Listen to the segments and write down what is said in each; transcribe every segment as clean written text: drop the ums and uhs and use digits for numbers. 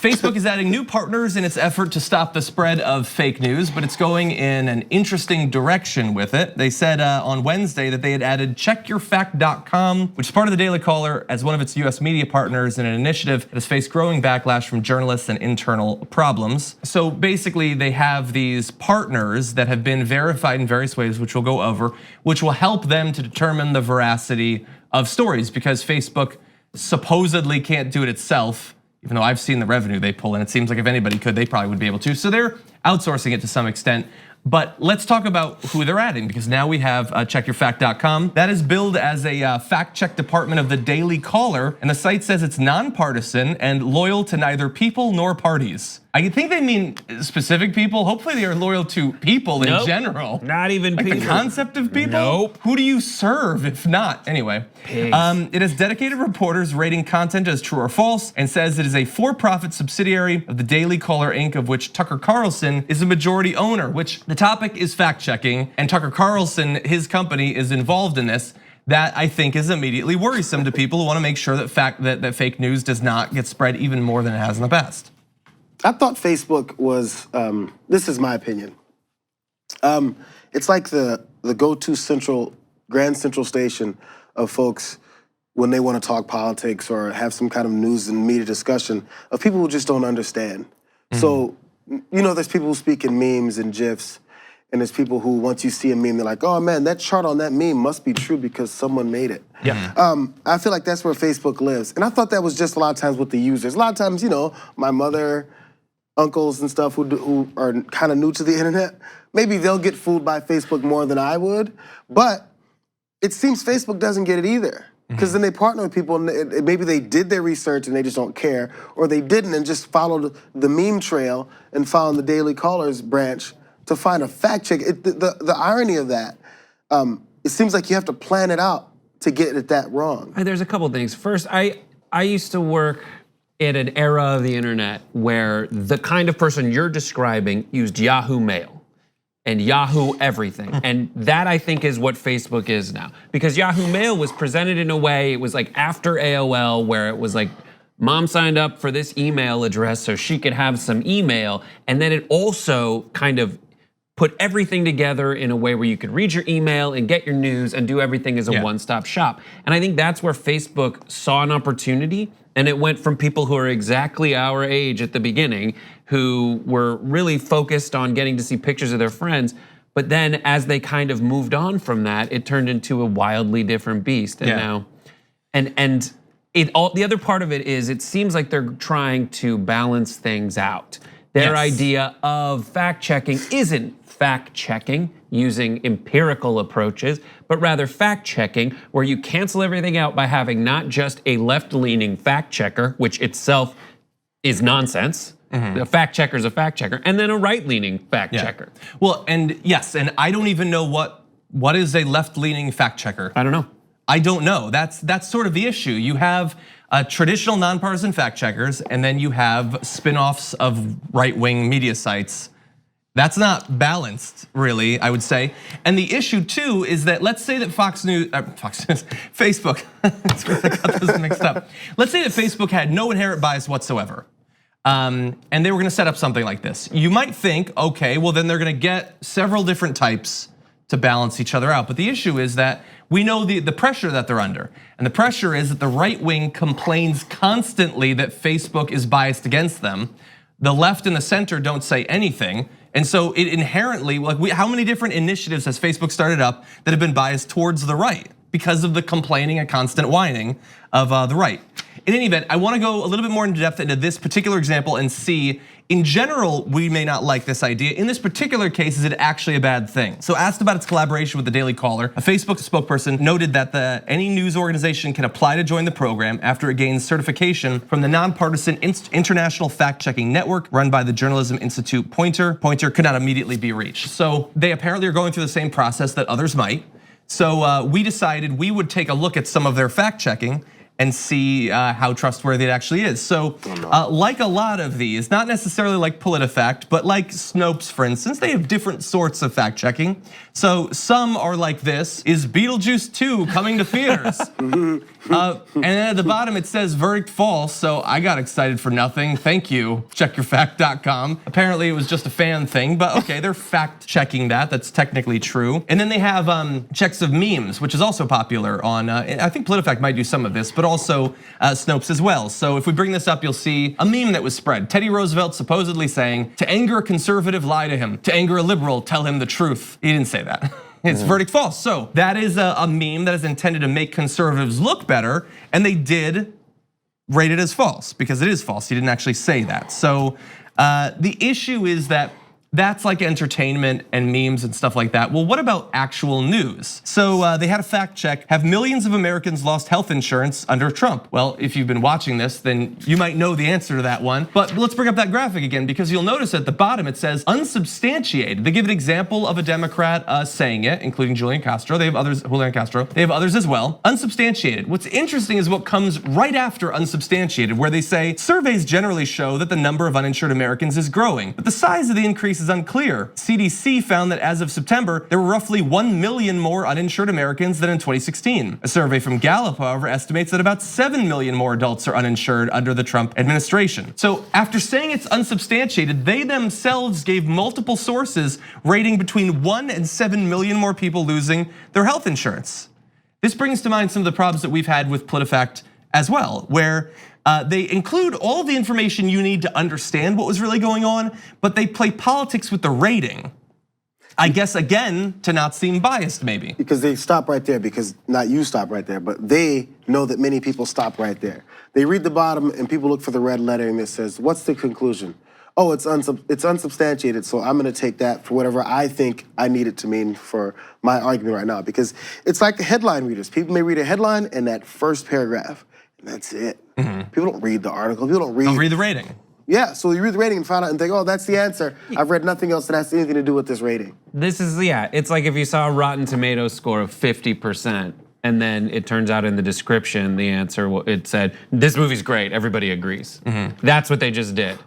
Facebook is adding new partners in its effort to stop the spread of fake news, but it's going in an interesting direction with it. They said on Wednesday that they had added checkyourfact.com, which is part of the Daily Caller, as one of its US media partners in an initiative that has faced growing backlash from journalists and internal problems. So basically they have these partners that have been verified in various ways, which we'll go over, which will help them to determine the veracity of stories, because Facebook supposedly can't do it itself. Even though I've seen the revenue they pull in, it seems like if anybody could, they probably would be able to. So they're outsourcing it to some extent. But let's talk about who they're adding, because now we have checkyourfact.com. That is billed as a fact check department of the Daily Caller, and the site says it's nonpartisan and loyal to neither people nor parties. I think they mean specific people. Hopefully they are loyal to people in general. Not even like people. The concept of people? Nope. Who do you serve if not? Anyway, it has dedicated reporters rating content as true or false, and says it is a for-profit subsidiary of the Daily Caller Inc., of which Tucker Carlson is a majority owner, which the topic is fact checking, and Tucker Carlson, his company, is involved in this. That I think is immediately worrisome to people who want to make sure that fake news does not get spread even more than it has in the past. I thought Facebook was, this is my opinion. It's like the go-to Grand Central Station of folks when they want to talk politics or have some kind of news and media discussion of people who just don't understand. So, there's people who speak in memes and GIFs, and there's people who, once you see a meme, they're like, oh man, that chart on that meme must be true because someone made it. Yeah. I feel like that's where Facebook lives. And I thought that was just a lot of times with the users. A lot of times, my mother, uncles and stuff who are kind of new to the internet, maybe they'll get fooled by Facebook more than I would, but it seems Facebook doesn't get it either. Because then they partner with people and maybe they did their research and they just don't care, or they didn't and just followed the meme trail and found the Daily Caller's branch to find a fact check. The irony of that, it seems like you have to plan it out to get it that wrong. There's a couple things. First, I used to work in an era of the internet where the kind of person you're describing used Yahoo Mail and Yahoo everything. And that I think is what Facebook is now. Because Yahoo Mail was presented in a way, it was like after AOL, where it was like, mom signed up for this email address so she could have some email. And then it also kind of put everything together in a way where you could read your email and get your news and do everything as a one-stop shop. And I think that's where Facebook saw an opportunity, and it went from people who are exactly our age at the beginning, who were really focused on getting to see pictures of their friends. But then as they kind of moved on from that, it turned into a wildly different beast. And now, the other part of it is it seems like they're trying to balance things out. Their idea of fact checking isn't fact checking using empirical approaches, but rather fact checking where you cancel everything out by having not just a left-leaning fact checker, which itself is nonsense. A fact checker is a fact checker, and then a right-leaning fact checker. Well, and yes, and I don't even know what is a left-leaning fact checker. I don't know. I don't know. That's sort of the issue. You have traditional nonpartisan fact checkers, and then you have spin-offs of right-wing media sites. That's not balanced, really, I would say. And the issue too is that, let's say that Facebook, I got those mixed up. Let's say that Facebook had no inherent bias whatsoever. And they were gonna set up something like this. You might think, okay, well then they're gonna get several different types to balance each other out. But the issue is that we know the pressure that they're under. And the pressure is that the right wing complains constantly that Facebook is biased against them. The left and the center don't say anything. And so it inherently, how many different initiatives has Facebook started up that have been biased towards the right because of the complaining and constant whining of the right? In any event, I wanna go a little bit more into depth into this particular example and see, in general, we may not like this idea. In this particular case, is it actually a bad thing? So asked about its collaboration with the Daily Caller, a Facebook spokesperson noted that any news organization can apply to join the program after it gains certification from the nonpartisan International Fact-Checking Network run by the Journalism Institute Pointer. Pointer could not immediately be reached. So they apparently are going through the same process that others might. So we decided we would take a look at some of their fact checking and see how trustworthy it actually is. So like a lot of these, not necessarily like PolitiFact, but like Snopes, for instance, they have different sorts of fact checking. So some are like this: is Beetlejuice 2 coming to theaters? And then at the bottom it says verdict false, so I got excited for nothing. Thank you, checkyourfact.com. Apparently it was just a fan thing, but okay, they're fact checking that. That's technically true. And then they have checks of memes, which is also popular on, I think PolitiFact might do some of this, but also Snopes as well. So if we bring this up, you'll see a meme that was spread. Teddy Roosevelt supposedly saying, to anger a conservative, lie to him. To anger a liberal, tell him the truth. He didn't say that. It's verdict false. So that is a meme that is intended to make conservatives look better, and they did rate it as false because it is false. He didn't actually say that. So the issue is that that's like entertainment and memes and stuff like that. Well, what about actual news? So they had a fact check. Have millions of Americans lost health insurance under Trump? Well, if you've been watching this, then you might know the answer to that one. But let's bring up that graphic again, because you'll notice at the bottom it says unsubstantiated. They give an example of a Democrat saying it, including Julian Castro. They have others, Julian Castro. They have others as well. Unsubstantiated. What's interesting is what comes right after unsubstantiated, where they say surveys generally show that the number of uninsured Americans is growing, but the size of the increase is unclear. CDC found that as of September, there were roughly 1 million more uninsured Americans than in 2016. A survey from Gallup, however, estimates that about 7 million more adults are uninsured under the Trump administration. So after saying it's unsubstantiated, they themselves gave multiple sources rating between 1 and 7 million more people losing their health insurance. This brings to mind some of the problems that we've had with PolitiFact as well, where they include all the information you need to understand what was really going on, but they play politics with the rating. I guess again, to not seem biased maybe. Because they stop right there, because not you stop right there, but they know that many people stop right there. They read the bottom and people look for the red lettering that says, what's the conclusion? Oh, it's unsubstantiated, so I'm gonna take that for whatever I think I need it to mean for my argument right now. Because it's like headline readers. People may read a headline and that first paragraph, and that's it. People don't read the article, people don't read the rating. Yeah, so you read the rating and find out and think, oh, that's the answer. I've read nothing else that has anything to do with this rating. This is, it's like if you saw a Rotten Tomatoes score of 50%, and then it turns out in the description, the answer, it said, this movie's great, everybody agrees. That's what they just did.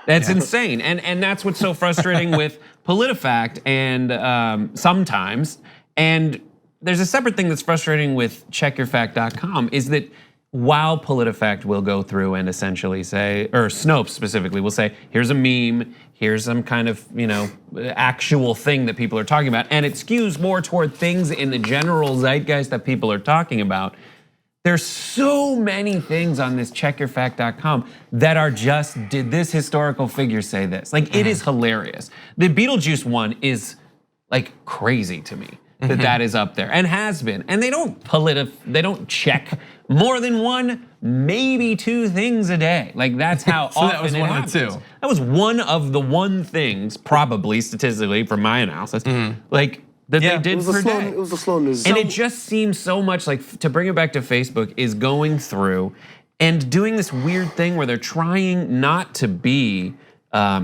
That's insane, and that's what's so frustrating with PolitiFact and sometimes, and there's a separate thing that's frustrating with checkyourfact.com is that while PolitiFact will go through and essentially say, or Snopes specifically will say, here's a meme, here's some kind of actual thing that people are talking about, and it skews more toward things in the general zeitgeist that people are talking about. There's so many things on this checkyourfact.com that are just, did this historical figure say this? Like, it is hilarious. The Beetlejuice one is like crazy to me. That is up there and has been, and they don't check more than one, maybe two things a day. Like that's how so often that was it one happens. of the two. That was one of the things, probably statistically from my analysis, like that they did per day. It was a slow news. And it just seems so much like, to bring it back to Facebook, is going through and doing this weird thing where they're trying not to be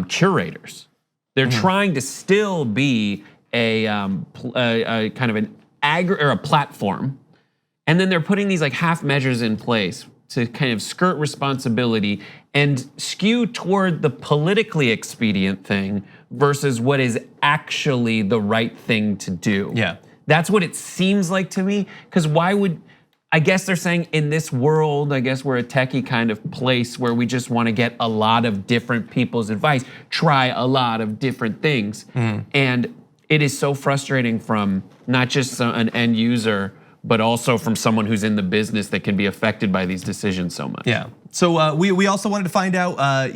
curators. They're trying to still be a kind of an or a platform, and then they're putting these like half measures in place to kind of skirt responsibility and skew toward the politically expedient thing versus what is actually the right thing to do. Yeah, that's what it seems like to me. Because why would, I guess they're saying in this world, I guess we're a techie kind of place where we just want to get a lot of different people's advice, try a lot of different things, and it is so frustrating from not just an end user, but also from someone who's in the business that can be affected by these decisions so much. Yeah, so we also wanted to find out,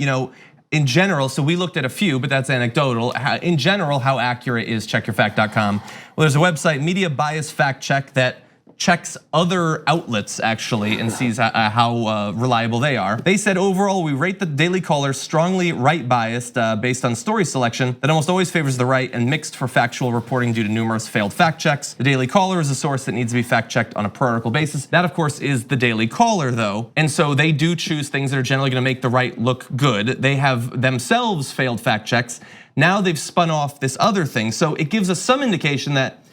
in general, so we looked at a few, but that's anecdotal. In general, how accurate is checkyourfact.com? Well, there's a website, Media Bias Fact Check, that checks other outlets actually and sees how reliable they are. They said overall, we rate the Daily Caller strongly right biased based on story selection that almost always favors the right and mixed for factual reporting due to numerous failed fact checks. The Daily Caller is a source that needs to be fact checked on a per article basis. That of course is the Daily Caller though. And so they do choose things that are generally gonna make the right look good. They have themselves failed fact checks. Now they've spun off this other thing. So it gives us some indication that,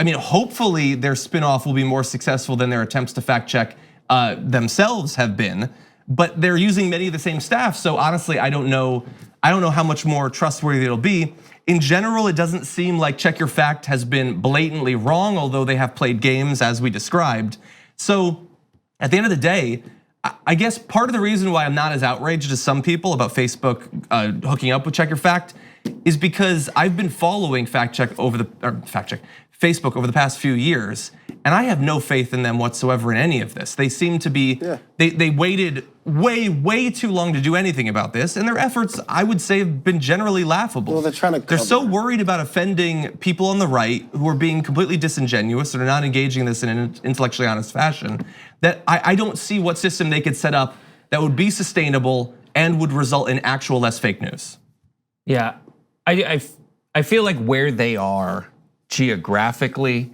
hopefully their spinoff will be more successful than their attempts to fact check themselves have been, but they're using many of the same staff. So honestly, I don't know how much more trustworthy it'll be. In general, it doesn't seem like Check Your Fact has been blatantly wrong, although they have played games as we described. So At the end of the day, I guess part of the reason why I'm not as outraged as some people about Facebook hooking up with Check Your Fact is because I've been following Facebook over the past few years, and I have no faith in them whatsoever in any of this. They seem to be, they waited way too long to do anything about this, and their efforts, I would say, have been generally laughable. Well, they're trying to They're cover. so worried about offending people on the right who are being completely disingenuous and are not engaging in this in an intellectually honest fashion that I don't see what system they could set up that would be sustainable and would result in actual less fake news. Yeah, I feel like where they are geographically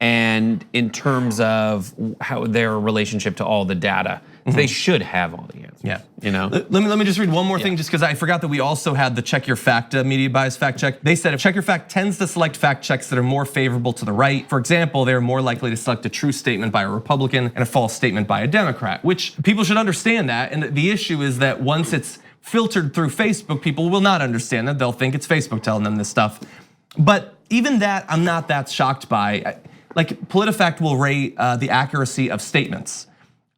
and in terms of how their relationship to all the data, they should have all the answers. Yeah, you know. Let me just read one more thing, just because I forgot that we also had the Check Your Fact media bias fact check. They said if Check Your Fact tends to select fact checks that are more favorable to the right. For example, they're more likely to select a true statement by a Republican and a false statement by a Democrat, which people should understand that. And the issue is that once it's filtered through Facebook, people will not understand that. They'll think it's Facebook telling them this stuff. But even that, I'm not that shocked by. Like PolitiFact will rate the accuracy of statements.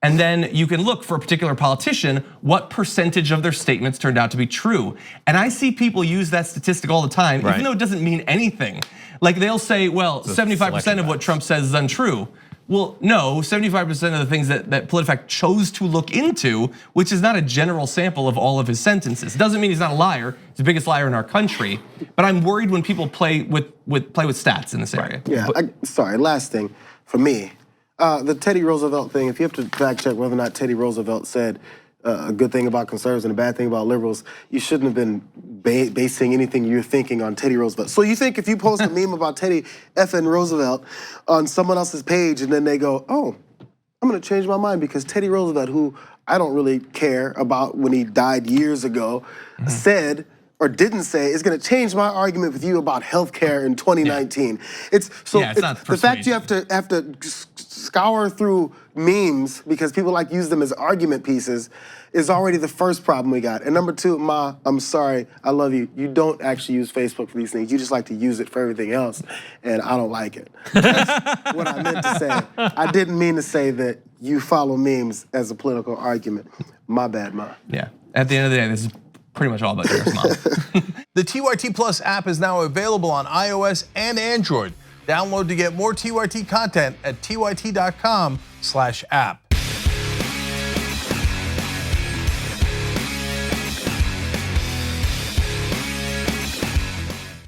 And then you can look for a particular politician, what percentage of their statements turned out to be true. And I see people use that statistic all the time, even though it doesn't mean anything. Like they'll say, well, 75% of what Trump says is untrue. Well, no, 75% of the things that PolitiFact chose to look into, which is not a general sample of all of his sentences. Doesn't mean he's not a liar. He's the biggest liar in our country. But I'm worried when people play with stats in this area. Yeah, sorry, last thing for me. The Teddy Roosevelt thing, if you have to fact check whether or not Teddy Roosevelt said a good thing about conservatives and a bad thing about liberals, you shouldn't have been basing anything you're thinking on Teddy Roosevelt. So you think if you post a meme about Teddy effing Roosevelt on someone else's page and then they go, oh, I'm gonna change my mind because Teddy Roosevelt, who I don't really care about when he died years ago, said or didn't say is gonna change my argument with you about healthcare in 2019. It's not the fact you have to scour through memes because people like use them as argument pieces is already the first problem we got. And number two, Ma, I'm sorry, I love you. You don't actually use Facebook for these things. You just like to use it for everything else, and I don't like it. That's what I meant to say. I didn't mean to say that you follow memes as a political argument. My bad, Ma. Yeah, at the end of the day, this is pretty much all about Jayar's mom. The TYT Plus app is now available on iOS and Android. Download to get more TYT content at tyt.com/app.